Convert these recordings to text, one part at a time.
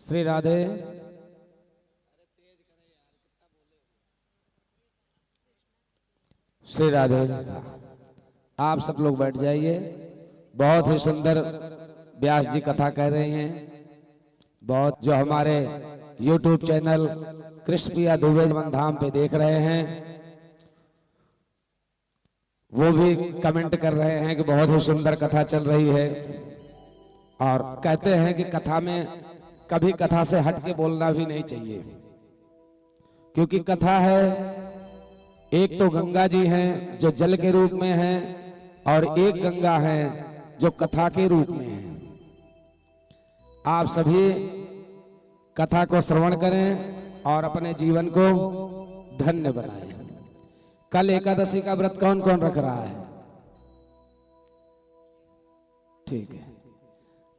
श्री राधे। श्री राधे। आप सब लोग बैठ जाइए। बहुत ही सुंदर व्यास जी कथा कह रहे हैं। बहुत जो हमारे YouTube चैनल कृष्णप्रिया दुबे धाम पे देख रहे हैं वो भी कमेंट कर रहे हैं कि बहुत ही सुंदर कथा चल रही है। और कहते हैं कि कथा में कभी कथा से हट के बोलना भी नहीं चाहिए, क्योंकि कथा है, एक तो गंगा जी हैं जो जल के रूप में हैं और एक गंगा है जो कथा के रूप में है। आप सभी कथा को श्रवण करें और अपने जीवन को धन्य बनाएं। कल एकादशी का व्रत कौन कौन रख रहा है? ठीक है।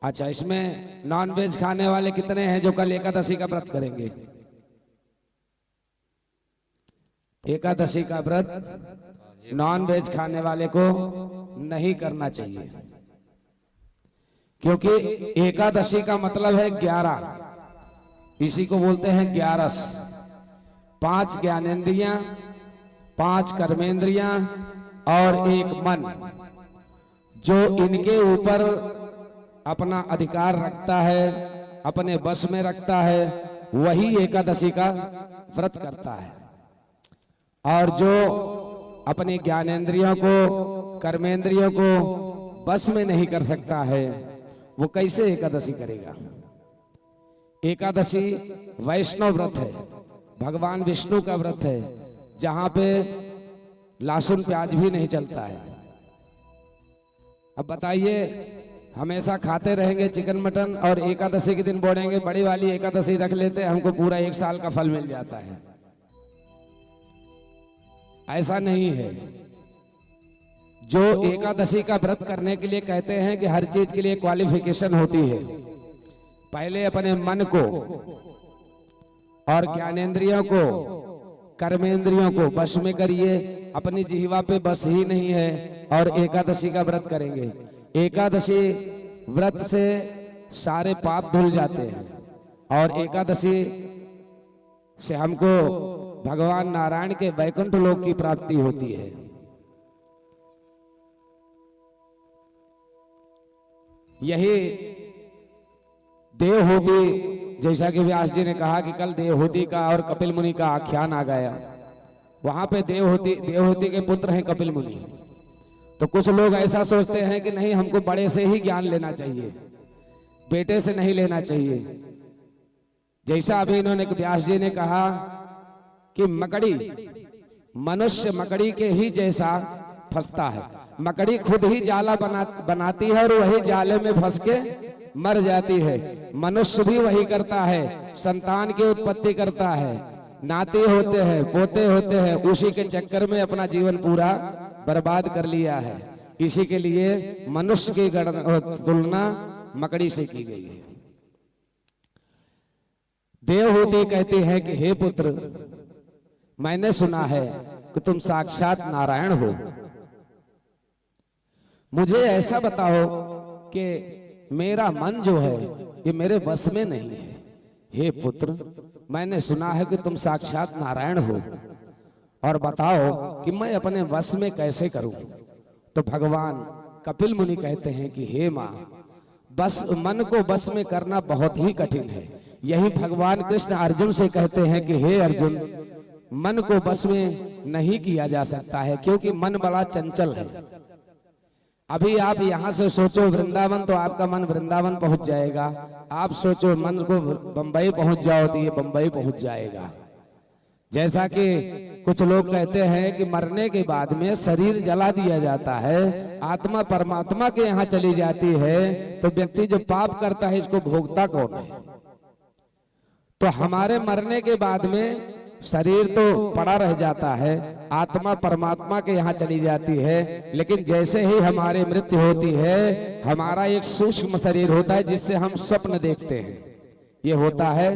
अच्छा, इसमें नॉन वेज खाने वाले कितने हैं जो कल एकादशी का व्रत करेंगे? एकादशी का व्रत नॉन वेज खाने वाले को नहीं करना चाहिए, क्योंकि एकादशी का मतलब है 11। इसी को बोलते हैं 11। 5 ज्ञानेंद्रियां, 5 कर्मेंद्रियां और 1 मन, जो इनके ऊपर अपना अधिकार रखता है, अपने वश में रखता है, वही एकादशी का व्रत करता है। और जो अपने ज्ञानेंद्रियों को, कर्मेंद्रियों को वश में नहीं कर सकता है, वो कैसे एकादशी करेगा? एकादशी वैष्णव व्रत है, भगवान विष्णु का व्रत है, जहां पे लहसुन प्याज भी नहीं चलता है। अब बताइए, हमेशा खाते रहेंगे चिकन मटन और एकादशी के दिन बोलेंगे बड़ी वाली एकादशी रख लेते हैं, हमको पूरा 1 साल का फल मिल जाता है? ऐसा नहीं है। जो एकादशी का व्रत करने के लिए कहते हैं कि हर चीज के लिए क्वालिफिकेशन होती है। पहले अपने मन को और ज्ञानेंद्रियों को, कर्मेंद्रियों को वश में करिए। अपनी जिह्वा पे बस ही नहीं है और एकादशी का व्रत करेंगे। एकादशी व्रत से सारे पाप धुल जाते हैं और एकादशी से हमको भगवान नारायण के वैकुंठ लोक की प्राप्ति होती है। यही देवहूति, जैसा कि व्यास जी ने कहा कि कल देवहूति का और कपिल मुनि का आख्यान आ गया। वहां पे देवहूति के पुत्र हैं कपिल मुनि। तो कुछ लोग ऐसा सोचते हैं कि नहीं, हमको बड़े से ही ज्ञान लेना चाहिए, बेटे से नहीं लेना चाहिए। जैसा अभी इन्होंने व्यास जी ने कहा कि मकड़ी, मनुष्य मकड़ी के ही जैसा फंसता है। मकड़ी खुद ही जाला बनाती है और वही जाले में फंस के मर जाती है। मनुष्य भी वही करता है, संतान की उत्पत्ति करता है, नाते होते हैं, पोते होते हैं, उसी के चक्कर में अपना जीवन पूरा बर्बाद कर लिया है। इसी के लिए मनुष्य की तुलना मकड़ी से की गई है। देवहूति कहती है कि हे पुत्र, मैंने सुना है कि तुम साक्षात नारायण हो। मुझे ऐसा बताओ कि मेरा मन जो है ये मेरे बस में नहीं है। हे पुत्र, मैंने सुना है कि तुम साक्षात नारायण हो, और बताओ कि मैं अपने वश में कैसे करूं? तो भगवान कपिल मुनि कहते हैं कि हे मां, बस मन को बस में करना बहुत ही कठिन है। यही भगवान कृष्ण अर्जुन से कहते हैं कि हे अर्जुन, मन को बस में नहीं किया जा सकता है, क्योंकि मन बड़ा चंचल है। अभी आप यहां से सोचो वृंदावन, तो आपका मन वृंदावन पहुंच जाएगा। आप सोचो मन को बंबई पहुंच जाओ तो ये बंबई पहुंच जाएगा। जैसा कि कुछ लोग कहते हैं कि मरने के बाद में शरीर जला दिया जाता है, आत्मा परमात्मा के यहाँ चली जाती है, तो व्यक्ति जो पाप करता है इसको भोगता कौन है? तो हमारे मरने के बाद में शरीर तो पड़ा रह जाता है, आत्मा परमात्मा के यहाँ चली जाती है, लेकिन जैसे ही हमारी मृत्यु होती है, हमारा एक सूक्ष्म शरीर होता है जिससे हम स्वप्न देखते हैं। ये होता है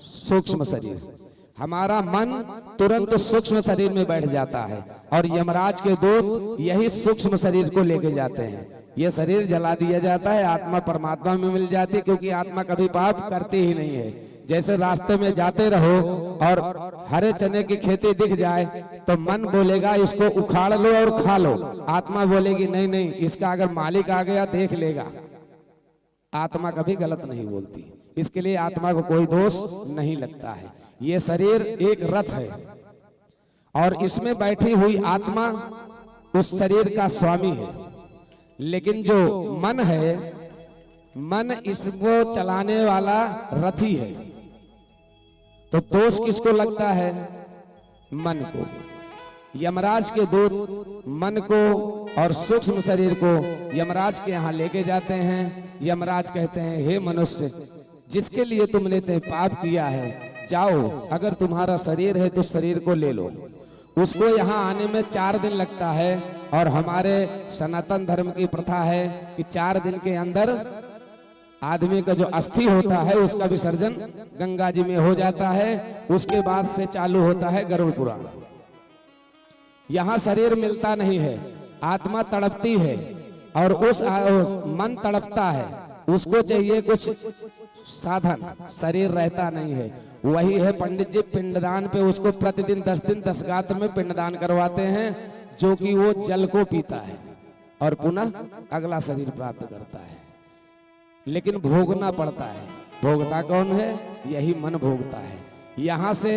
सूक्ष्म शरीर। हमारा मन तुरंत सूक्ष्म शरीर में बैठ जाता है और यमराज के दूत यही सूक्ष्म शरीर को लेके जाते हैं। ये शरीर जला दिया जाता है, आत्मा परमात्मा में मिल जाती है, क्योंकि आत्मा कभी पाप करती ही नहीं है। जैसे रास्ते में जाते रहो और हरे चने की खेती दिख जाए तो मन बोलेगा इसको उखाड़ लो और खा लो, आत्मा बोलेगी नहीं नहीं, इसका अगर मालिक आ गया देख लेगा। आत्मा कभी गलत नहीं बोलती, इसके लिए आत्मा को कोई दोष नहीं लगता है। ये शरीर एक रथ है और इसमें बैठी हुई आत्मा उस शरीर का स्वामी है, लेकिन जो मन है, मन इसको चलाने वाला रथी है। तो दोष किसको लगता है? मन को। यमराज के दूत मन को और सूक्ष्म शरीर को यमराज के यहाँ लेके जाते हैं। यमराज कहते हैं, हे मनुष्य, जिसके लिए तुमने पाप किया है, जाओ, अगर तुम्हारा शरीर है तो शरीर को ले लो। उसको यहाँ आने में 4 दिन लगता है और हमारे सनातन धर्म की प्रथा है कि 4 दिन के अंदर आदमी का जो अस्थि होता है उसका विसर्जन गंगा जी में हो जाता है। उसके बाद से चालू होता है गरुड़ पुराण। यहाँ शरीर मिलता नहीं है, आत्मा तड़पती है और उस मन तड़पता है, उसको चाहिए कुछ साधन, शरीर रहता नहीं है। वही है पंडित जी पिंडदान पे उसको प्रतिदिन 10 दिन 10 गात्र में पिंडदान करवाते हैं, जो कि वो जल को पीता है और पुनः अगला शरीर प्राप्त करता है। लेकिन भोगना पड़ता है। भोगता कौन है? यही मन भोगता है। यहाँ से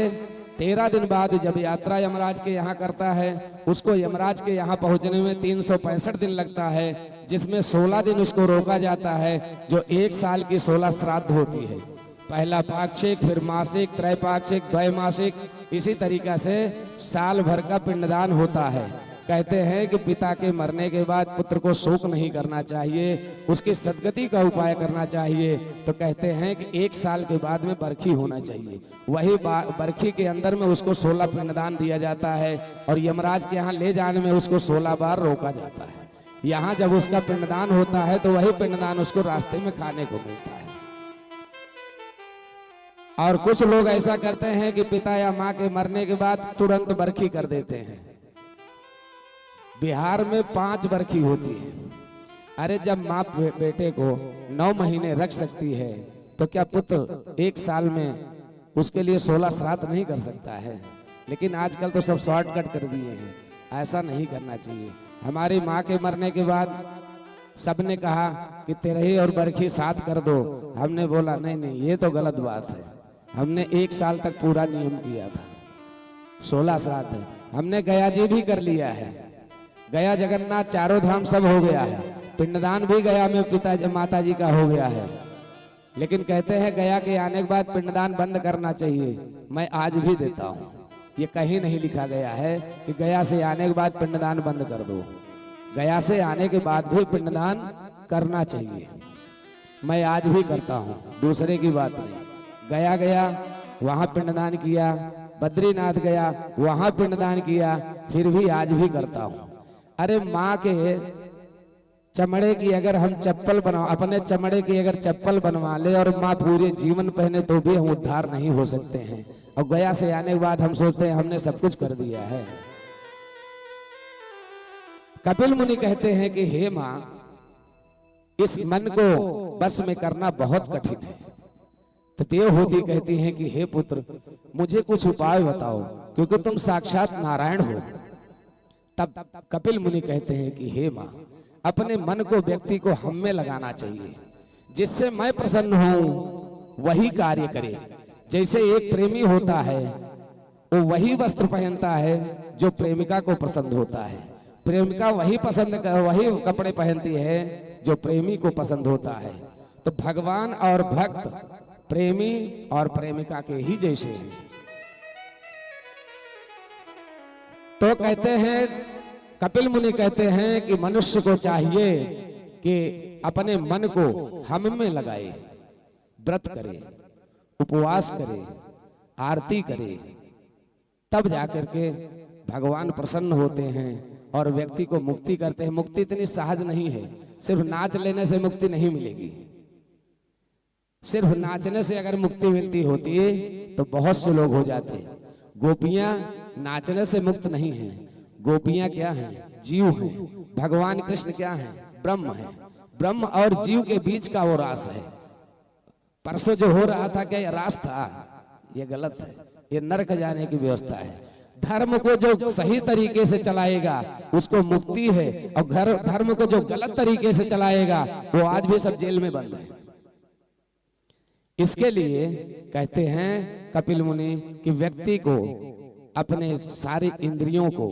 13 दिन बाद जब यात्रा यमराज के यहाँ करता है, उसको यमराज के यहाँ पहुँचने में 365 दिन लगता है, जिसमें 16 दिन उसको रोका जाता है, जो 1 साल की 16 श्राद्ध होती है। पहला पाक्षिक, फिर मासिक, त्रैपाक्षिक, द्वैमासिक, इसी तरीका से साल भर का पिंडदान होता है। कहते हैं कि पिता के मरने के बाद पुत्र को शोक नहीं करना चाहिए, उसकी सदगति का उपाय करना चाहिए। तो कहते हैं कि 1 साल के बाद में बरखी होना चाहिए। वही बरखी के अंदर में उसको 16 पिंडदान दिया जाता है और यमराज के यहाँ ले जाने में उसको 16 बार रोका जाता है। यहाँ जब उसका पिंडदान होता है तो वही पिंडदान उसको रास्ते में खाने को मिलता है। और कुछ लोग ऐसा करते हैं कि पिता या माँ के मरने के बाद तुरंत बरखी कर देते हैं। बिहार में 5 बरखी होती है। अरे जब माँ बेटे को 9 महीने रख सकती है तो क्या पुत्र 1 साल में उसके लिए 16 श्राद्ध नहीं कर सकता है? लेकिन आजकल तो सब शॉर्टकट कर दिए हैं, ऐसा नहीं करना चाहिए। हमारी माँ के मरने के बाद सबने कहा कि तेरही और बरखी साथ कर दो। हमने बोला नहीं नहीं, ये तो गलत बात है। हमने 1 साल तक पूरा नियम किया था, 16 श्राद्ध है। हमने गया जी भी कर लिया है, गया जगन्नाथ चारों धाम सब हो गया है। पिंडदान भी गया में पिताजी माता जी का हो गया है। लेकिन कहते हैं गया के आने के बाद पिंडदान बंद करना चाहिए। मैं आज भी देता हूँ, ये कहीं नहीं लिखा गया है कि गया से आने के बाद पिंडदान बंद कर दो। गया से आने के बाद भी पिंडदान करना चाहिए। मैं आज भी करता हूँ, दूसरे की बात नहीं। गया गया वहां पिंडदान किया, बद्रीनाथ गया वहां पिंडदान किया, फिर भी आज भी करता हूँ। अरे माँ के चमड़े की अगर हम चप्पल बनवा, अपने चमड़े की अगर चप्पल बनवा ले और माँ पूरे जीवन पहने तो भी हम उद्धार नहीं हो सकते हैं। और गया से आने के बाद हम सोचते हैं हमने सब कुछ कर दिया है। कपिल मुनि कहते हैं कि हे माँ, इस मन को बस में करना बहुत कठिन है। तो देवहूति कहती हैं कि हे पुत्र, मुझे कुछ उपाय बताओ, क्योंकि तुम साक्षात नारायण हो। तब कपिल मुनि कहते हैं कि हे माँ, अपने मन को व्यक्ति को हम में लगाना चाहिए, जिससे मैं प्रसन्न हूं वही कार्य करे। जैसे एक प्रेमी होता है वो वही वस्त्र पहनता है जो प्रेमिका को पसंद होता है, प्रेमिका वही कपड़े पहनती है जो प्रेमी को पसंद होता है। तो भगवान और भक्त प्रेमी और प्रेमिका के ही जैसे हैं। तो कहते हैं, कपिल मुनि कहते हैं कि मनुष्य को चाहिए कि अपने मन को हम में लगाए, व्रत करे, उपवास करे, आरती करे, तब जाकर के भगवान प्रसन्न होते हैं और व्यक्ति को मुक्ति करते हैं। मुक्ति इतनी सहज नहीं है, सिर्फ नाच लेने से मुक्ति नहीं मिलेगी। सिर्फ नाचने से अगर मुक्ति मिलती होती तो बहुत से लोग हो जाते। गोपियां नाचने से मुक्त नहीं हैं। गोपियां क्या हैं? जीव हैं। भगवान कृष्ण क्या हैं? ब्रह्म है। ब्रह्म और जीव के बीच का वो रास है। परसों जो हो रहा था क्या ये रास था? ये गलत है, ये नरक जाने की व्यवस्था है। धर्म को जो सही तरीके से चलाएगा उसको मुक्ति है, और धर्म को जो गलत तरीके से चलाएगा वो आज भी सब जेल में बंद है। इसके लिए कहते हैं कपिल मुनि कि व्यक्ति को अपने सारी इंद्रियों को,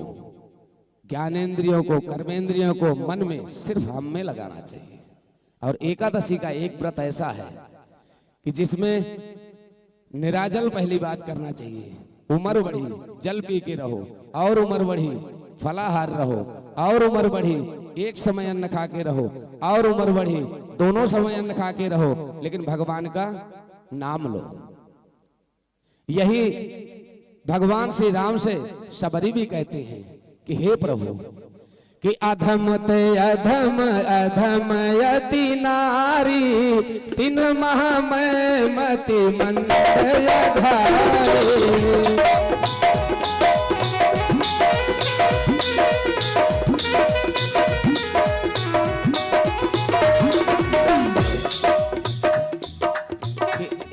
ज्ञानेंद्रियों को, कर्मेंद्रियों को मन में सिर्फ हम में लगाना चाहिए। और एकादशी का एक व्रत ऐसा है कि जिसमें निराजल पहली बात करना चाहिए। उम्र बढ़ी जल पी के रहो, और उम्र बढ़ी फलाहार रहो, और उम्र बढ़ी एक समय अन्न खा के रहो, और उम्र बढ़ी दोनों समय अन्न खा के रहो, लेकिन भगवान का नाम लो। यही भगवान श्री राम से शबरी भी कहते हैं कि हे प्रभु कि अधम ते अधम अधम यति नारी, तीन महामय मति मंद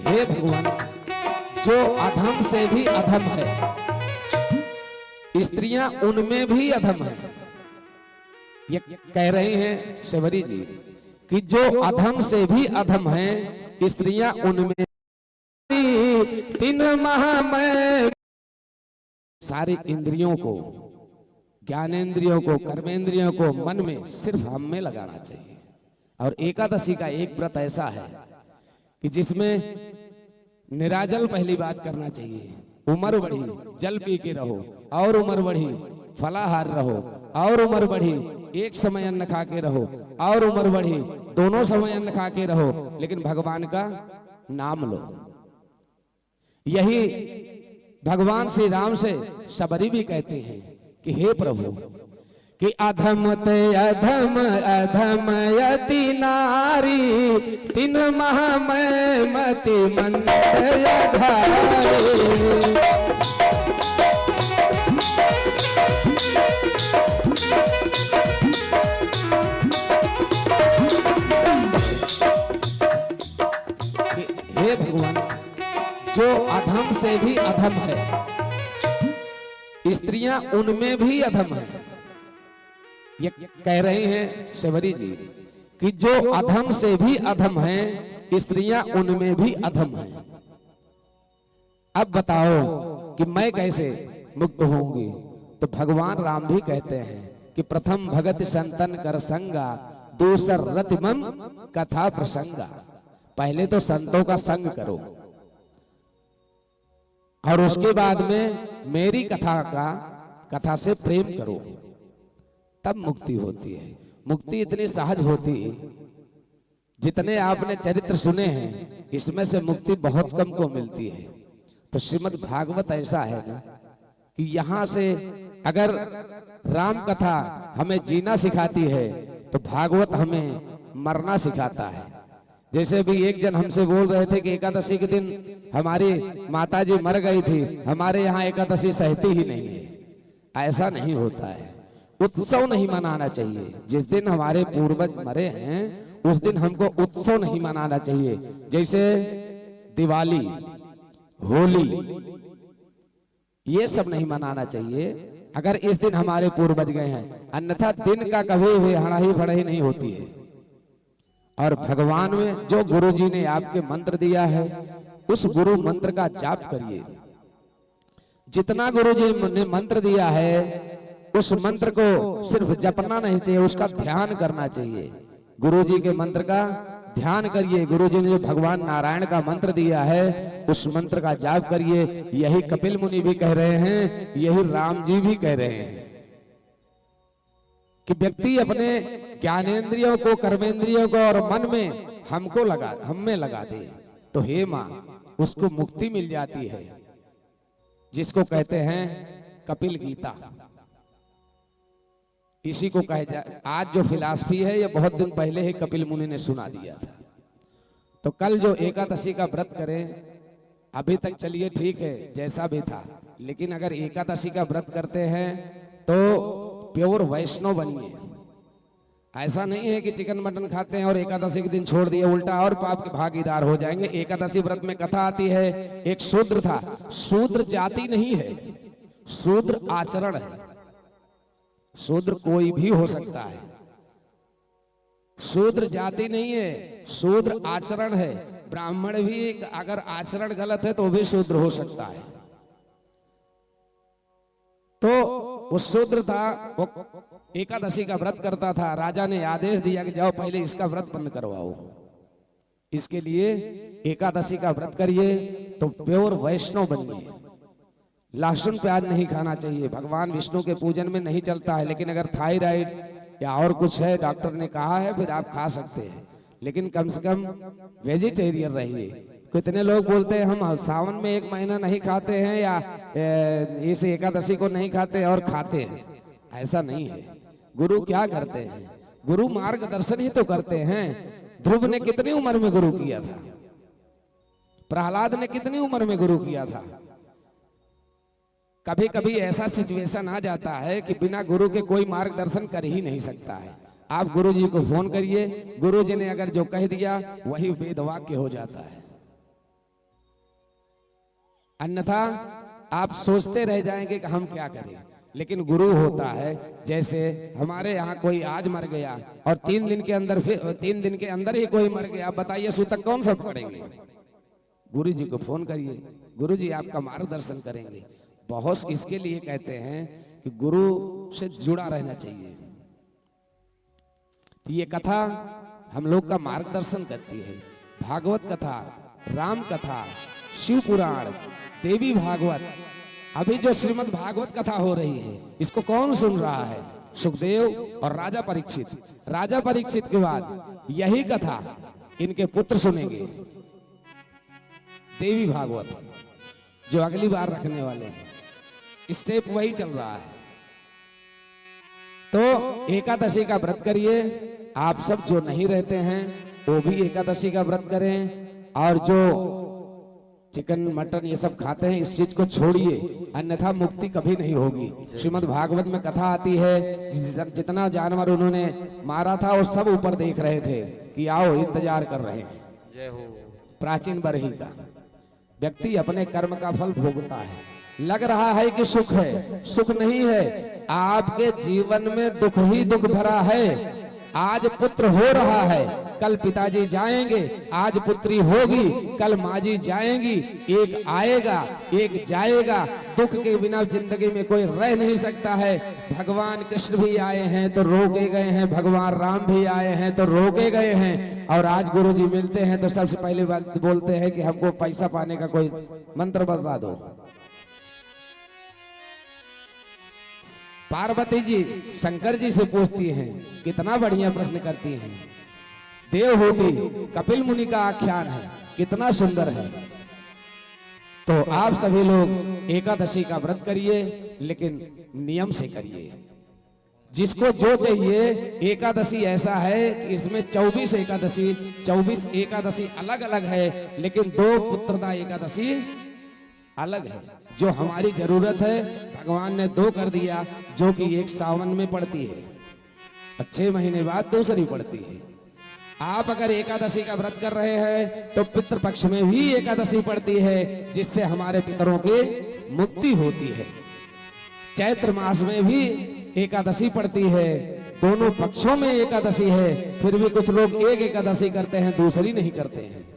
हे भगवान, जो अधम से भी अधम है, स्त्रियां उनमें भी अधम है। ये कह रहे हैं शबरी जी कि जो अधम से भी अधम है, स्त्रियां उनमें, तीन महामय, सारी इंद्रियों को, ज्ञानेंद्रियों को, कर्मेंद्रियों को मन में सिर्फ हम में लगाना चाहिए। और एकादशी का एक व्रत ऐसा है कि जिसमें निराजल पहली बात करना चाहिए। उम्र बढ़ी जल पी के रहो, और उम्र बढ़ी फलाहार रहो, और उम्र बढ़ी एक समय अन्न खा के रहो, और उम्र बढ़ी दोनों समय अन्न खा के रहो, लेकिन भगवान का नाम लो। यही भगवान श्री राम से शबरी भी कहते हैं कि हे प्रभु कि अधम ते अधम अधम यति नारी, तीन महामय मति मंद हे भगवान, जो अधम से भी अधम है, स्त्रियां उनमें भी अधम है। ये कह रहे हैं शबरी जी कि जो अधम से भी अधम है, स्त्रियां उनमें भी अधम है। अब बताओ कि मैं कैसे मुक्त होंगी? तो भगवान राम भी कहते हैं कि प्रथम भगत संतन कर संगा, दूसर रतिमम कथा प्रसंगा। पहले तो संतों का संग करो, और उसके बाद में मेरी कथा से प्रेम करो, तब मुक्ति होती है। मुक्ति इतनी सहज होती, जितने आपने चरित्र सुने हैं इसमें से मुक्ति बहुत कम को मिलती है। तो श्रीमद् भागवत ऐसा है ना कि यहाँ से अगर राम कथा हमें जीना सिखाती है तो भागवत हमें मरना सिखाता है। जैसे भी एक जन हमसे बोल रहे थे कि एकादशी के दिन हमारी माताजी मर गई थी, हमारे यहाँ एकादशी सहती ही नहीं है। ऐसा नहीं होता है, उत्सव नहीं मनाना चाहिए। जिस दिन हमारे पूर्वज मरे हैं उस दिन हमको उत्सव नहीं मनाना चाहिए। जैसे दिवाली, होली, ये सब नहीं मनाना चाहिए अगर इस दिन हमारे पूर्वज गए हैं, अन्यथा दिन का कभी भी हड़ाही फड़ाही नहीं होती है। और भगवान में जो गुरु जी ने आपके मंत्र दिया है उस गुरु मंत्र का जाप करिए। जितना गुरु जी ने मंत्र दिया है उस मंत्र को सिर्फ जपना नहीं चाहिए, उसका ध्यान करना चाहिए। गुरु जी के मंत्र का ध्यान करिए। गुरु जी ने जो भगवान नारायण का मंत्र दिया है उस मंत्र का जाप करिए। यही कपिल मुनि भी कह रहे हैं, यही राम जी भी कह रहे हैं कि व्यक्ति अपने ज्ञानेंद्रियों को, कर्मेंद्रियों को और मन में हम में लगा दे तो हे मां उसको मुक्ति मिल जाती है, जिसको कहते हैं कपिल गीता। इसी को कहे आज जो फिलॉसफी है ये बहुत दिन पहले ही कपिल मुनि ने सुना दिया था। तो कल जो एकादशी का व्रत करें, अभी तक चलिए ठीक है जैसा भी था, लेकिन अगर एकादशी का व्रत करते हैं तो प्योर वैष्णव बनिए। ऐसा नहीं है कि चिकन मटन खाते हैं और एकादशी के दिन छोड़ दिए, उल्टा और पाप के भागीदार हो जाएंगे। एकादशी व्रत में कथा आती है, एक शूद्र था। शूद्र जाति नहीं है, शूद्र आचरण है। शूद्र कोई भी हो सकता है, शूद्र जाति नहीं है, शूद्र आचरण है। ब्राह्मण भी अगर आचरण गलत है तो भी शूद्र हो सकता है। तो वो शूद्र था, वो एकादशी का व्रत करता था। राजा ने आदेश दिया कि जाओ पहले इसका व्रत बंद करवाओ, इसके लिए एकादशी का व्रत करिए तो प्योर वैष्णव बनिए। लहसुन प्याज नहीं खाना चाहिए, भगवान विष्णु के पूजन में नहीं चलता है। लेकिन अगर थायराइड या और कुछ है, डॉक्टर ने कहा है, फिर आप खा सकते हैं, लेकिन कम से कम वेजिटेरियन रहिए। कितने लोग बोलते हैं हम सावन में 1 महीना नहीं खाते हैं या इस एकादशी को नहीं खाते और खाते हैं। ऐसा नहीं है। गुरु क्या करते हैं? गुरु मार्गदर्शन ही तो करते हैं। ध्रुव ने कितनी उम्र में गुरु किया था? प्रहलाद ने कितनी उम्र में गुरु किया था? कभी कभी ऐसा सिचुएशन आ जाता है कि बिना गुरु के कोई मार्गदर्शन कर ही नहीं सकता है। आप गुरु जी को फोन करिए, गुरु जी ने अगर जो कह दिया वही वेद वाक्य हो जाता है, अन्यथा आप सोचते रह जाएंगे कि हम क्या करें। लेकिन गुरु होता है, जैसे हमारे यहाँ कोई आज मर गया और 3 दिन के अंदर, फिर 3 दिन के अंदर ही कोई मर गया, बताइए सूतक कौन सा पढ़ेंगे? गुरु जी को फोन करिए, गुरु जी आपका मार्गदर्शन करेंगे। बहुत इसके लिए कहते हैं कि गुरु से जुड़ा रहना चाहिए। ये कथा हम लोग का मार्गदर्शन करती है। भागवत कथा, राम कथा, शिव पुराण, देवी भागवत। अभी जो श्रीमद् भागवत कथा हो रही है, इसको कौन सुन रहा है? सुखदेव और राजा परीक्षित। राजा परीक्षित के बाद यही कथा इनके पुत्र सुनेंगे, देवी भागवत, जो अगली बार रखने वाले हैं। स्टेप वही चल रहा है। तो एकादशी का व्रत करिए। आप सब जो नहीं रहते हैं वो भी एकादशी का व्रत करें, और जो चिकन मटन ये सब खाते हैं इस चीज को छोड़िए, अन्यथा मुक्ति कभी नहीं होगी। श्रीमद् भागवत में कथा आती है, जितना जानवर उन्होंने मारा था वो सब ऊपर देख रहे थे कि आओ, इंतजार कर रहे हैं। जय हो। प्राचीन बरही का व्यक्ति अपने कर्म का फल भोगता है। लग रहा है कि सुख है, सुख नहीं है। आपके जीवन में दुख ही दुख भरा है। आज पुत्र हो रहा है, कल पिताजी जाएंगे। आज पुत्री होगी, कल माँ जी जाएंगी। एक आएगा, एक जाएगा। दुख के बिना जिंदगी में कोई रह नहीं सकता है। भगवान कृष्ण भी आए हैं तो रोके गए हैं, भगवान राम भी आए हैं तो रोके गए हैं। और आज गुरु जी मिलते हैं तो सबसे पहले बात बोलते हैं कि हमको पैसा पाने का कोई मंत्र बता दो। पार्वती जी शंकर जी से पूछती हैं, कितना बढ़िया प्रश्न करती हैं। देवहूति कपिल मुनि का आख्यान है, कितना सुंदर है। तो आप सभी लोग एकादशी का व्रत करिए, लेकिन नियम से करिए। जिसको जो चाहिए, एकादशी ऐसा है कि इसमें 24 एकादशी अलग अलग है, लेकिन 2 पुत्रदा एकादशी अलग है। जो हमारी जरूरत है भगवान ने 2 कर दिया, जो कि एक सावन में पड़ती है और 6 महीने बाद दूसरी पड़ती है। आप अगर एकादशी का व्रत कर रहे हैं तो पितृपक्ष में भी एकादशी पड़ती है, जिससे हमारे पितरों की मुक्ति होती है। चैत्र मास में भी एकादशी पड़ती है, दोनों पक्षों में एकादशी है। फिर भी कुछ लोग एक एकादशी करते हैं, दूसरी नहीं करते हैं।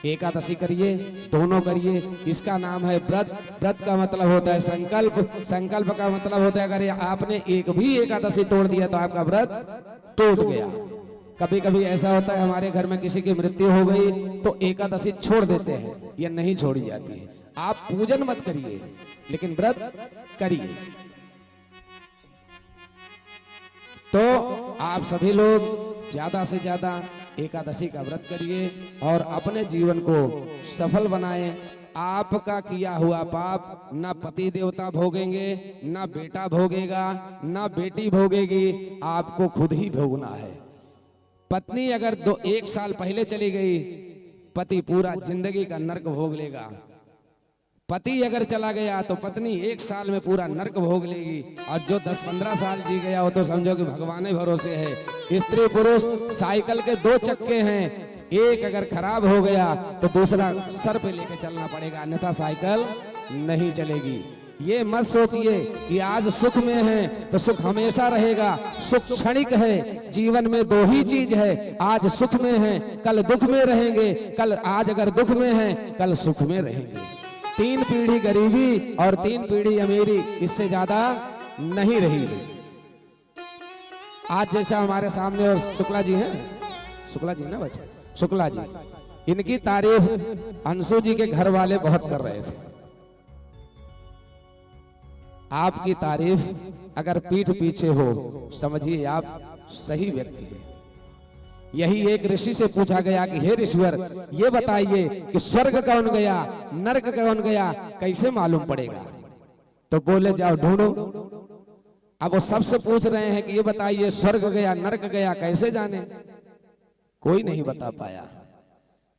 एकादशी करिए, दोनों करिए। इसका नाम है व्रत। व्रत का मतलब होता है संकल्प, संकल्प का मतलब होता है अगर आपने एक भी एकादशी तोड़ दिया तो आपका व्रत टूट गया। कभी कभी ऐसा होता है हमारे घर में किसी की मृत्यु हो गई तो एकादशी छोड़ देते हैं, या नहीं छोड़ी जाती है। आप पूजन मत करिए, लेकिन व्रत करिए। तो आप सभी लोग ज्यादा से ज्यादा एकादशी का व्रत करिए और अपने जीवन को सफल बनाएं। आपका किया हुआ पाप ना पति देवता भोगेंगे, ना बेटा भोगेगा, ना बेटी भोगेगी, आपको खुद ही भोगना है। पत्नी अगर 1 साल पहले चली गई, पति पूरा जिंदगी का नरक भोग लेगा। पति अगर चला गया तो पत्नी 1 साल में पूरा नरक भोग लेगी, और जो 10-15 साल जी गया हो तो समझो कि भगवान ही भरोसे है। स्त्री पुरुष साइकिल के 2 चक्के हैं, एक अगर खराब हो गया तो दूसरा सर पे लेके चलना पड़ेगा, अन्यथा साइकिल नहीं चलेगी। ये मत सोचिए कि आज सुख में है तो सुख हमेशा रहेगा। सुख क्षणिक है, जीवन में 2 ही चीज है, आज सुख में है कल दुख में रहेंगे, कल आज अगर दुख में है कल सुख में रहेंगे। 3 पीढ़ी गरीबी और 3 पीढ़ी अमीरी, इससे ज्यादा नहीं रही। आज जैसा हमारे सामने और शुक्ला जी हैं, शुक्ला जी ना बैठे, शुक्ला जी, इनकी तारीफ अंशु जी के घर वाले बहुत कर रहे थे। आपकी तारीफ अगर पीठ पीछे हो, समझिए आप सही व्यक्ति हैं। यही एक ऋषि से पूछा गया कि हे ऋषिवर, ये बताइए कि स्वर्ग कौन गया नरक कौन गया, कैसे मालूम पड़ेगा? तो बोले जाओ ढूंढो। अब वो सबसे पूछ रहे हैं कि ये बताइए स्वर्ग गया नरक गया कैसे जाने? कोई नहीं बता पाया।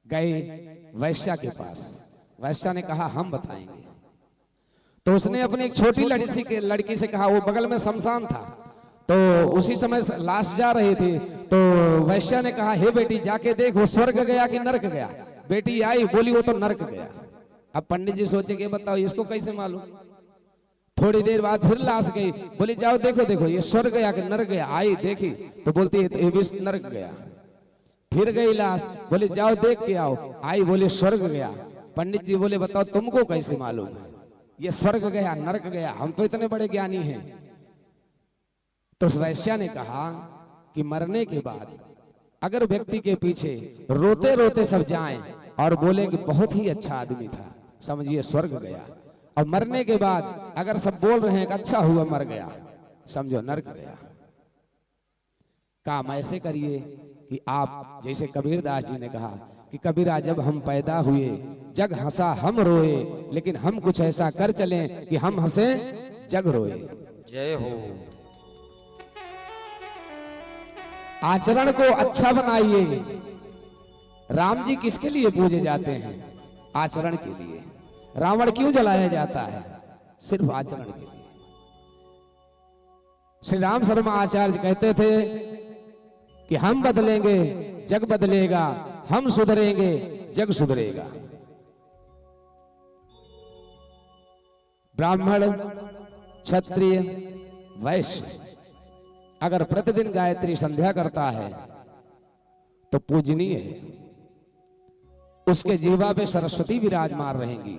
गए वैश्या के पास, वैश्या ने कहा हम बताएंगे। तो उसने अपनी एक छोटी लड़की से कहा, वो बगल में शमशान था तो उसी समय लाश जा रही थी, तो वैश्या ने कहा हे बेटी जाके देख वो स्वर्ग गया कि नरक गया। बेटी आई, बोली वो तो नरक गया। अब पंडित जी सोचे कि बताओ इसको कैसे मालूम। थोड़ी देर बाद फिर लाश गई, बोली जाओ देखो देखो ये स्वर्ग गया कि नरक गया। आई देखी तो बोलती है ये भी नरक गया। फिर गई लाश, बोली जाओ देख के आओ। आई बोले स्वर्ग गया। पंडित जी बोले बताओ तुमको कैसे मालूम है ये स्वर्ग गया नरक गया, हम तो इतने बड़े ज्ञानी हैं। तो वैश्या ने कहा कि मरने के बाद अगर व्यक्ति के पीछे रोते रोते सब जाएं और बोले कि बहुत ही अच्छा आदमी था, समझिए स्वर्ग गया। और मरने के बाद अगर सब बोल रहे हैं कि अच्छा हुआ मर गया, समझो नरक गया। काम ऐसे करिए कि आप जैसे कबीरदास जी ने कहा कि कबीरा जब हम पैदा हुए जग हंसा हम रोए, लेकिन हम कुछ ऐसा कर चलें कि हम हंसे जग रोए। जय हो। आचरण को अच्छा बनाइए। राम जी किसके लिए पूजे जाते हैं? आचरण के लिए। रावण क्यों जलाया जाता है? सिर्फ आचरण के लिए। श्री राम शर्मा आचार्य कहते थे कि हम बदलेंगे जग बदलेगा, हम सुधरेंगे जग सुधरेगा। ब्राह्मण क्षत्रिय वैश्य अगर प्रतिदिन गायत्री संध्या करता है तो पूजनीय है। उसके जीवा पे सरस्वती विराजमान रहेंगी।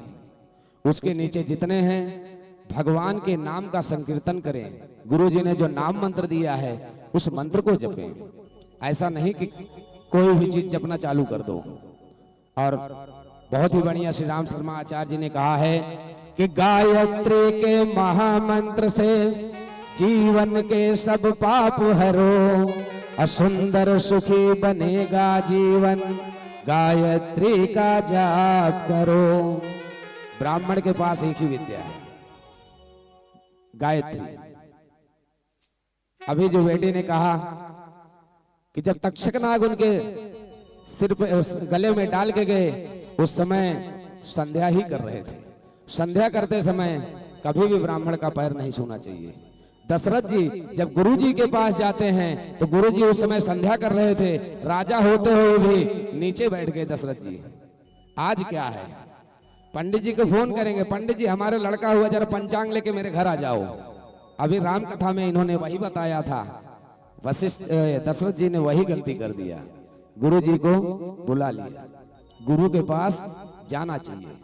उसके नीचे जितने हैं भगवान के नाम का संकीर्तन करें। गुरु जी ने जो नाम मंत्र दिया है उस मंत्र को जपें। ऐसा नहीं कि कोई भी चीज जपना चालू कर दो। और बहुत ही बढ़िया श्री राम शर्मा आचार्य जी ने कहा है कि गायत्री के महामंत्र से जीवन के सब पाप हरो, असुंदर सुखी बनेगा जीवन, गायत्री का जाप करो। ब्राह्मण के पास एक ही विद्या है, गायत्री। अभी जो बेटी ने कहा कि जब तक्षक नाग उनके सिर पे गले में डाल के गए, उस समय संध्या ही कर रहे थे। संध्या करते समय कभी भी ब्राह्मण का पैर नहीं छूना चाहिए। दशरथ जी जब गुरु जी के पास जाते हैं तो गुरु जी उस समय संध्या कर रहे थे, राजा होते हुए भी नीचे बैठ गए दशरथ जी। आज क्या है, पंडित जी को फोन करेंगे, पंडित जी हमारे लड़का हुआ, जरा पंचांग लेके मेरे घर आ जाओ। अभी राम कथा में इन्होंने वही बताया था, वशिष्ठ दशरथ जी ने वही गलती कर दिया, गुरु जी को बुला लिया। गुरु के पास जाना चाहिए,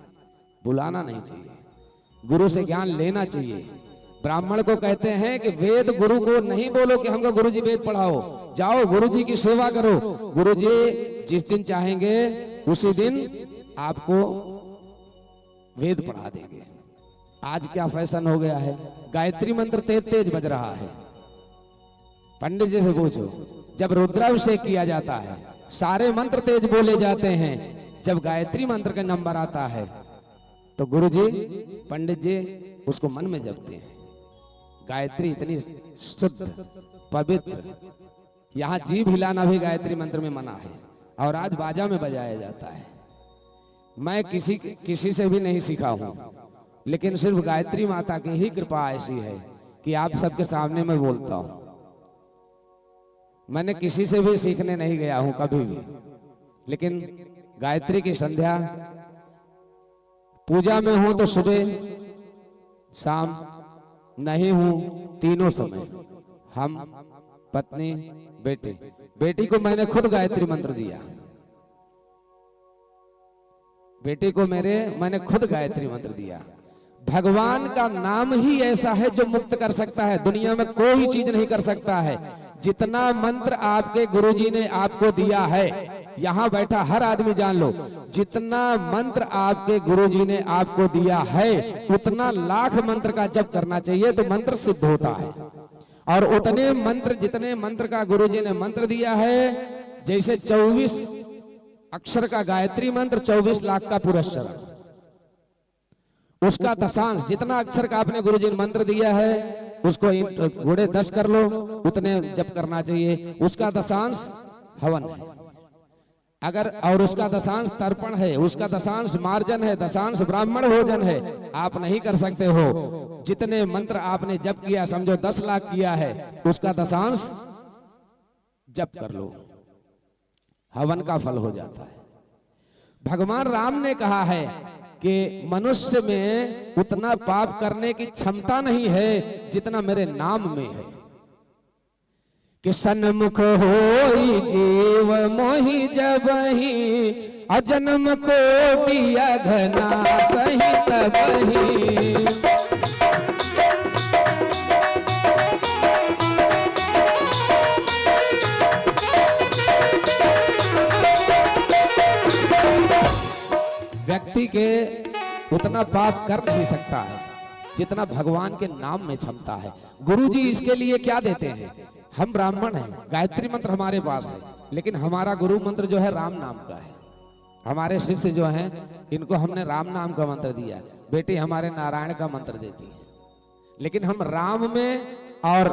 बुलाना नहीं चाहिए। गुरु से ज्ञान लेना चाहिए। ब्राह्मण को कहते हैं कि वेद गुरु को नहीं बोलो कि हमको गुरु जी वेद पढ़ाओ, जाओ गुरु जी की सेवा करो। गुरु जी जिस दिन चाहेंगे उसी दिन आपको वेद पढ़ा देंगे। आज क्या फैशन हो गया है, गायत्री मंत्र तेज तेज बज रहा है। पंडित जी से पूछो, जब रुद्राभिषेक किया जाता है सारे मंत्र तेज बोले जाते हैं, जब गायत्री मंत्र का नंबर आता है तो गुरु जी पंडित जी उसको मन में जपते हैं। गायत्री इतनी शुद्ध पवित्र, यहाँ जीभ हिलाना भी गायत्री मंत्र में मना है और आज बाजा में बजाया जाता है। मैं किसी से भी नहीं सीखा हूं, लेकिन सिर्फ गायत्री माता की ही कृपा ऐसी है कि आप सबके सामने मैं बोलता हूं। मैंने किसी से भी सीखने नहीं गया हूं कभी भी, लेकिन गायत्री की संध्या पूजा में हूं तो सुबह शाम, नहीं हूं तीनों समय, हम पत्नी बेटी को मैंने खुद गायत्री मंत्र दिया। बेटे को मैंने खुद गायत्री मंत्र दिया। भगवान का नाम ही ऐसा है जो मुक्त कर सकता है, दुनिया में कोई चीज नहीं कर सकता है। जितना मंत्र आपके गुरुजी ने आपको दिया है, यहां बैठा हर आदमी जान लो, जितना मंत्र आपके गुरुजी ने आपको दिया है उतना लाख मंत्र का जप करना चाहिए तो मंत्र सिद्ध होता है। और उतने मंत्र, जितने मंत्र का गुरुजी ने मंत्र दिया है, जैसे 24 अक्षर का गायत्री मंत्र 24 लाख का पुरस्कार, उसका दशांश, जितना अक्षर का आपने गुरुजी ने मंत्र दिया है उसको गुणे 10 कर लो, उतने जप करना चाहिए। उसका दशांश हवन है अगर, और उसका दशांश तर्पण है, उसका दशांश मार्जन है, दशांश ब्राह्मण भोजन है। आप नहीं कर सकते हो, जितने मंत्र आपने जप किया, समझो 10 लाख किया है, उसका दशांश जप कर लो, हवन का फल हो जाता है। भगवान राम ने कहा है कि मनुष्य में उतना पाप करने की क्षमता नहीं है जितना मेरे नाम में है। कि सन्मुख होई जीव मोहि जबहि, अजन्म कोटि अघना सही तबहि। व्यक्ति के उतना पाप कर नहीं सकता है जितना भगवान के नाम में क्षमता है। गुरुजी इसके लिए क्या देते हैं? हम ब्राह्मण हैं, गायत्री मंत्र हमारे पास है, लेकिन हमारा गुरु मंत्र जो है राम नाम का है। हमारे शिष्य जो हैं इनको हमने राम नाम का मंत्र दिया, बेटी हमारे नारायण का मंत्र देती है। लेकिन हम राम में और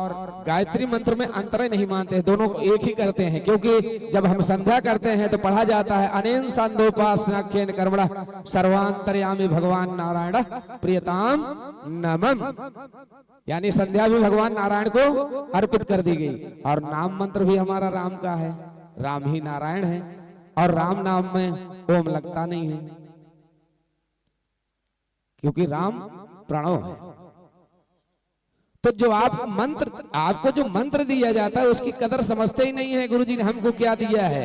गायत्री मंत्र में अंतर नहीं मानते, दोनों को एक ही करते हैं। क्योंकि जब हम संध्या करते हैं तो पढ़ा जाता है अनेन संदोपासनाख्येन कर्मणा सर्वांतर्यामी भगवान नारायण प्रियताम नमः, यानी संध्या भी भगवान नारायण को अर्पित कर दी गई। और नाम मंत्र भी हमारा राम का है, राम ही नारायण है, और राम नाम में ओम लगता नहीं है क्योंकि राम प्रणव है। तो जो आप मंत्र, आपको जो मंत्र दिया जाता है उसकी कदर समझते ही नहीं है। गुरुजी ने हमको क्या दिया है?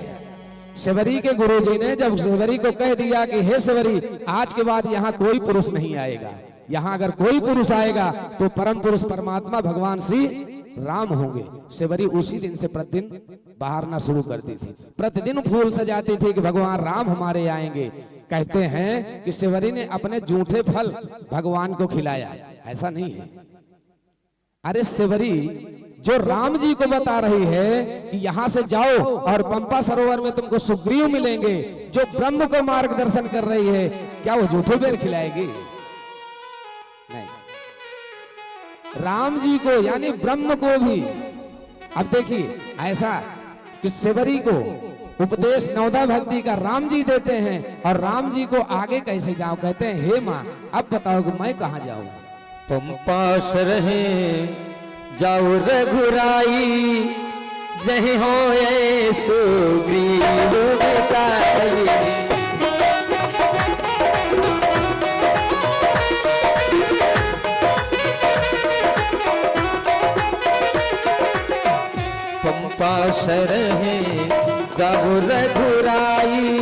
शिवरी के गुरुजी ने जब शिवरी को कह दिया कि हे शिवरी, आज के बाद यहाँ कोई पुरुष नहीं आएगा, यहाँ अगर कोई पुरुष आएगा तो परम पुरुष परमात्मा भगवान श्री राम होंगे। शिवरी उसी दिन से प्रतिदिन बहारना शुरू करती थी, प्रतिदिन फूल सजाती थी कि भगवान राम हमारे आएंगे। कहते हैं कि शिवरी ने अपने जूठे फल भगवान को खिलाया, ऐसा नहीं है। अरे शिवरी जो राम जी को बता रही है कि यहां से जाओ और पंपा सरोवर में तुमको सुग्रीव मिलेंगे, जो ब्रह्म को मार्गदर्शन कर रही है, क्या वो झूठे बेर खिलाएगी? नहीं, राम जी को यानी ब्रह्म को भी। अब देखिए ऐसा कि शिवरी को उपदेश नवदा भक्ति का राम जी देते हैं, और राम जी को आगे कैसे जाओ? कहते हैं हे माँ अब बताओ कि मैं कहाँ जाऊं? पंपा सरहे जाओ रघुराई, जहि होए सुग्रीव बताई। पंपा सरहे जाओ रघुराई,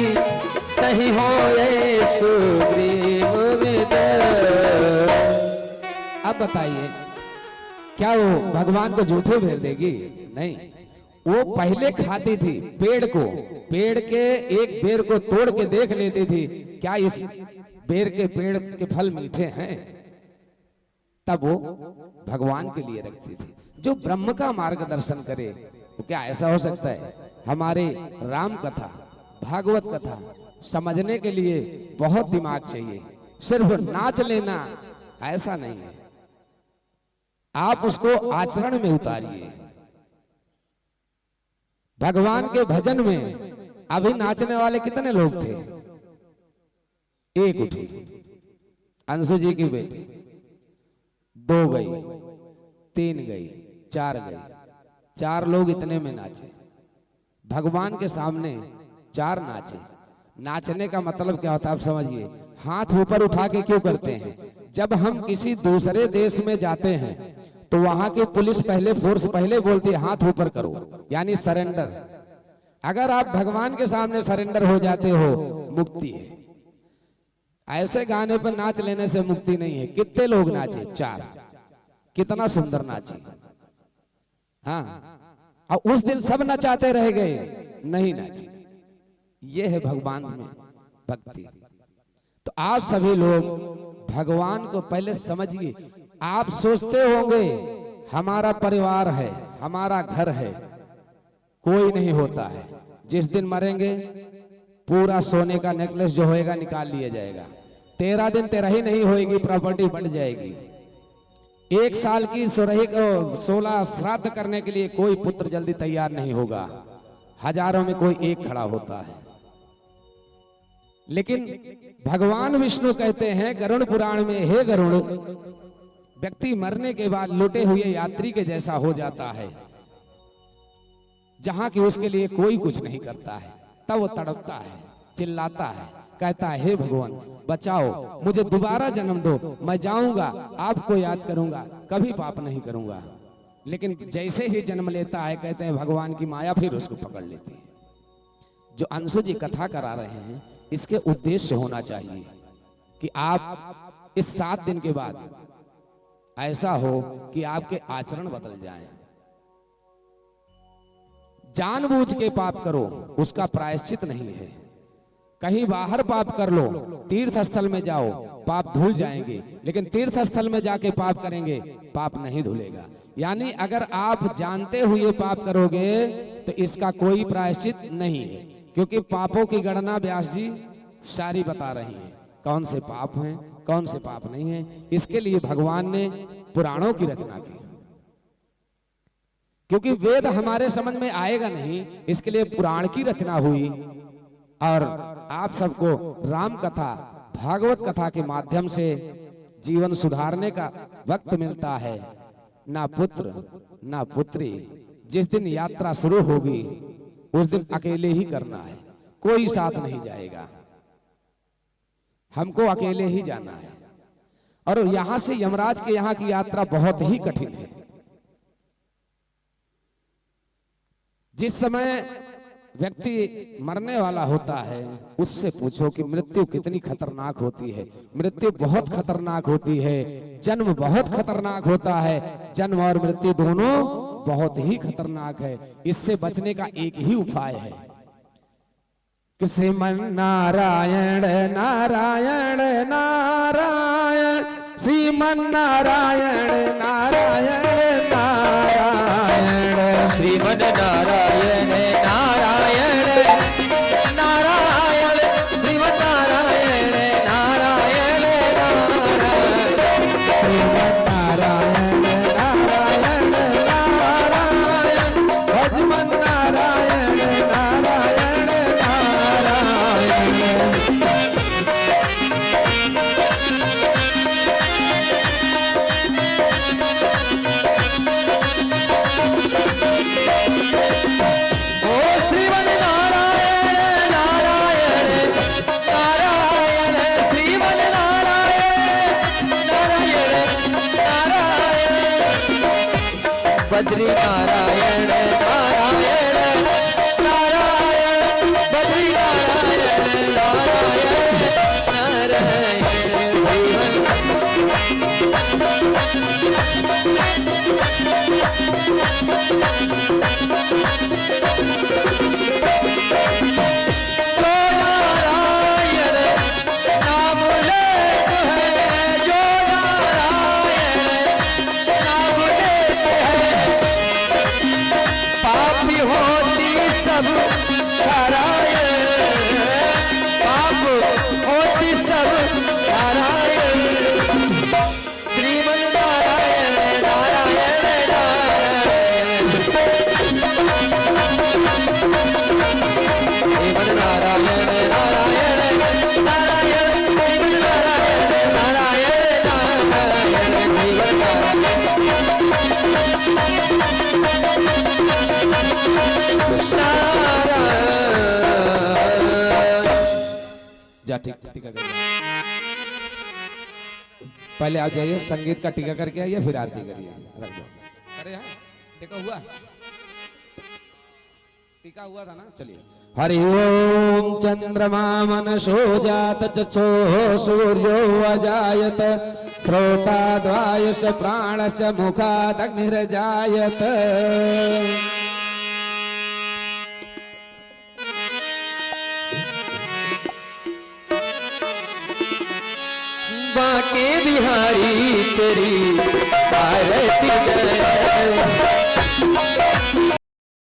जहि होए सुग्रीव बताई। अब बताइए क्या वो भगवान को झूठे भेज देगी? नहीं, वो पहले खाती थी पेड़ को, पेड़ के एक बेर को तोड़ के देख लेती थी क्या इस बेर के पेड़ के फल मीठे हैं, तब वो भगवान के लिए रखती थी। जो ब्रह्म का मार्गदर्शन करे तो क्या ऐसा हो सकता है? हमारे राम कथा, भागवत कथा समझने के लिए बहुत दिमाग चाहिए, सिर्फ नाच लेना ऐसा नहीं है। आप उसको आचरण में उतारिए। भगवान के भजन में अभी नाचने वाले कितने लोग थे? एक उठी, अंशु जी की बेटी, 2 गई, 3 गई, 4 गई, 4 लोग इतने में नाचे। भगवान के सामने 4 नाचे। नाचने का मतलब क्या होता है आप समझिए। हाथ ऊपर उठा के क्यों करते हैं? जब हम किसी दूसरे देश में जाते हैं तो वहां की पुलिस पहले, फोर्स पहले बोलती है हाथ ऊपर करो, यानी सरेंडर। अगर आप भगवान के सामने सरेंडर हो जाते हो, मुक्ति है। ऐसे गाने पर नाच लेने से मुक्ति नहीं है। कितने लोग नाचे? 4। कितना सुंदर नाचे। हाँ, और उस दिन सब नचाते रह गए, नहीं नाचे। ये है भगवान में भक्ति। तो आप सभी लोग भगवान को पहले समझिए। आप सोचते होंगे हमारा परिवार है, हमारा घर है, कोई नहीं होता है। जिस दिन मरेंगे पूरा सोने का नेकलेस जो होएगा निकाल लिया जाएगा। 13 दिन तेरही नहीं होएगी, प्रॉपर्टी बढ़ जाएगी। 1 साल की सुरही को 16 श्राद्ध करने के लिए कोई पुत्र जल्दी तैयार नहीं होगा। हजारों में कोई एक खड़ा होता है। लेकिन भगवान विष्णु कहते हैं गरुड़ पुराण में, हे गरुड़, व्यक्ति मरने के बाद लुटे हुए यात्री के जैसा हो जाता है, जहां कि उसके लिए कोई कुछ नहीं करता है। तब वो तड़पता है, चिल्लाता है, कहता है हे भगवान बचाओ, मुझे दोबारा जन्म दो, मैं जाऊंगा, आपको याद करूंगा, कभी पाप नहीं करूंगा। लेकिन जैसे ही जन्म लेता है, कहते हैं भगवान की माया फिर उसको पकड़ लेती है। जो अंशु जी कथा करा रहे हैं, इसके उद्देश्य होना चाहिए कि आप इस 7 दिन के बाद ऐसा हो कि आपके आचरण बदल जाएं। जानबूझ के पाप करो, उसका प्रायश्चित नहीं है। कहीं बाहर पाप कर लो, तीर्थ स्थल में जाओ, पाप धुल जाएंगे। लेकिन तीर्थ स्थल में जाके पाप करेंगे, पाप नहीं धुलेगा। यानी अगर आप जानते हुए पाप करोगे तो इसका कोई प्रायश्चित नहीं है, क्योंकि पापों की गणना व्यास जी सारी बता रही हैं। कौन से पाप हैं, कौन से पाप नहीं हैं। इसके लिए भगवान ने पुराणों की रचना की, क्योंकि वेद हमारे समझ में आएगा नहीं, इसके लिए पुराण की रचना हुई। और आप सबको राम कथा, भागवत कथा के माध्यम से जीवन सुधारने का वक्त मिलता है। ना पुत्र ना पुत्री, जिस दिन यात्रा शुरू होगी उस दिन अकेले ही करना है, कोई साथ नहीं जाएगा, हमको अकेले ही जाना है। और यहां से यमराज के यहां की यात्रा बहुत ही कठिन है। जिस समय व्यक्ति मरने वाला होता है, उससे पूछो कि मृत्यु कितनी खतरनाक होती है। मृत्यु बहुत खतरनाक होती है, जन्म बहुत खतरनाक होता है। जन्म और मृत्यु दोनों बहुत ही खतरनाक है। इससे बचने का एक ही उपाय है कि श्रीमन नारायण नारायण नारायण, श्रीमन नारायण नारायण नारायण, श्रीमन नारायण नारायण नारायण, श्रीमन नारायण नारायण नारायण, श्रीमन नारायण नारायण नारायण, भजमन नारायण नारायण नारायण। बद्री नारायण नारायण नारायण, बद्री नारायण नारायण नारायण नारायण नारायण नारायण। जा ठीक टीका कर पहले आ जाइए, संगीत का टीका करके आइए, फिर आरती करिए। रख दो। अरे हाँ टीका हुआ, टीका हुआ था ना। चलिए। हरि ओम चंद्रमा मनसो जात चक्षो सूर्यो अजायत श्रोताद्वायुष प्राणस्य मुखादग्निर्जायत। बाके बिहारी तेरी आरती गए